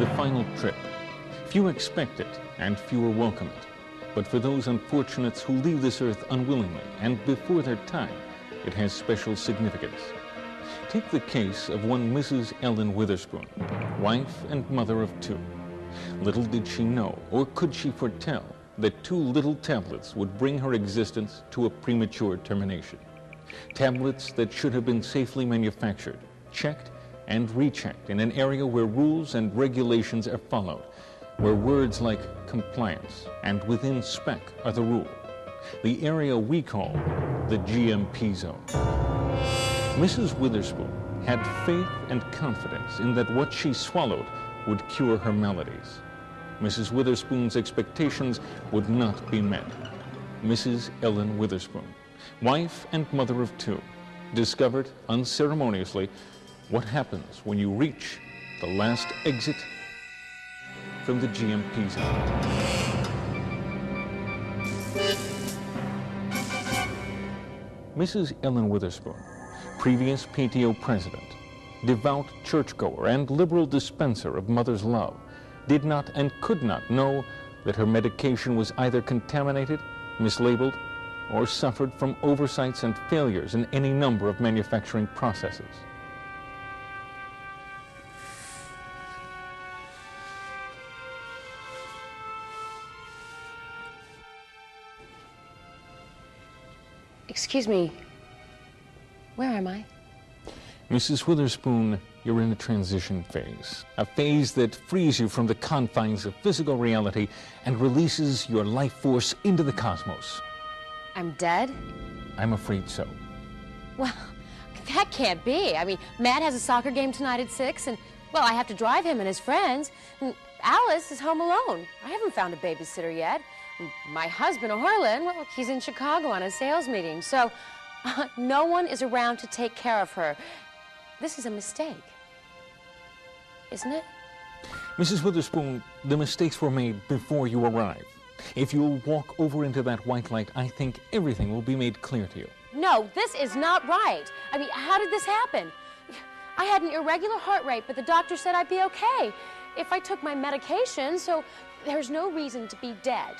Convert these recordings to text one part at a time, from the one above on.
the final trip. Few expect it, and fewer welcome it. But for those unfortunates who leave this earth unwillingly and before their time, it has special significance. Take the case of one Mrs. Ellen Witherspoon, wife and mother of two. Little did she know, or could she foretell, that two little tablets would bring her existence to a premature termination. Tablets that should have been safely manufactured, checked and rechecked in an area where rules and regulations are followed, where words like compliance and within spec are the rule, the area we call the GMP zone. Mrs. Witherspoon had faith and confidence in that what she swallowed would cure her maladies. Mrs. Witherspoon's expectations would not be met. Mrs. Ellen Witherspoon, wife and mother of two, discovered unceremoniously what happens when you reach the last exit from the GMP zone. Mrs. Ellen Witherspoon, previous PTO president, devout churchgoer and liberal dispenser of mother's love, did not and could not know that her medication was either contaminated, mislabeled, or suffered from oversights and failures in any number of manufacturing processes. Excuse me, where am I? Mrs. Witherspoon, you're in a transition phase, a phase that frees you from the confines of physical reality and releases your life force into the cosmos. I'm dead? I'm afraid so. Well, that can't be. I mean, Matt has a soccer game tonight at 6, and, well, I have to drive him and his friends. And Alice is home alone. I haven't found a babysitter yet. And my husband, Harlan, well, he's in Chicago on a sales meeting, so no one is around to take care of her. This is a mistake, isn't it? Mrs. Witherspoon, the mistakes were made before you arrived. If you'll walk over into that white light, I think everything will be made clear to you. No, this is not right. I mean, how did this happen? I had an irregular heart rate, but the doctor said I'd be okay if I took my medication, so there's no reason to be dead.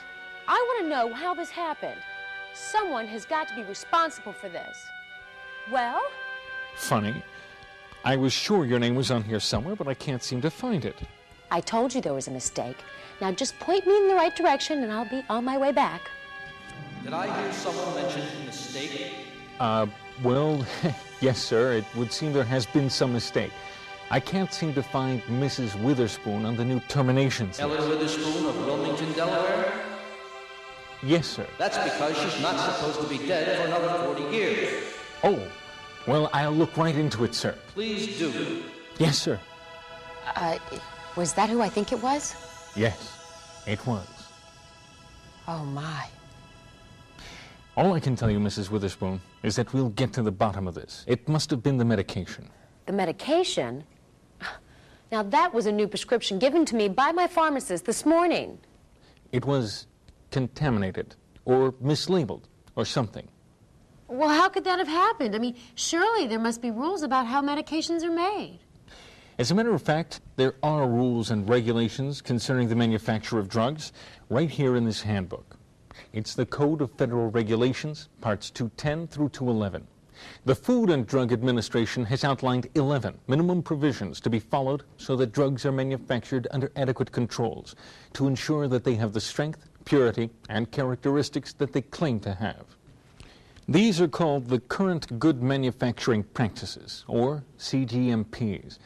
I want to know how this happened. Someone has got to be responsible for this. Well? Funny. I was sure your name was on here somewhere, but I can't seem to find it. I told you there was a mistake. Now just point me in the right direction and I'll be on my way back. Did I hear someone mention mistake? Well, yes, sir. It would seem there has been some mistake. I can't seem to find Mrs. Witherspoon on the new terminations list. Ellen Witherspoon of Wilmington, Delaware? Yes, sir. That's because she's not supposed to be dead for another 40 years. Oh, well, I'll look right into it, sir. Please do. Yes, sir. Was that who I think it was? Yes, it was. Oh, my. All I can tell you, Mrs. Witherspoon, is that we'll get to the bottom of this. It must have been the medication. The medication? Now, that was a new prescription given to me by my pharmacist this morning. It was contaminated or mislabeled or something. Well, how could that have happened? I mean, surely there must be rules about how medications are made. As a matter of fact, there are rules and regulations concerning the manufacture of drugs right here in this handbook. It's the Code of Federal Regulations, Parts 210 through 211. The Food and Drug Administration has outlined 11 minimum provisions to be followed so that drugs are manufactured under adequate controls to ensure that they have the strength, purity, and characteristics that they claim to have. These are called the Current Good Manufacturing Practices, or CGMPs.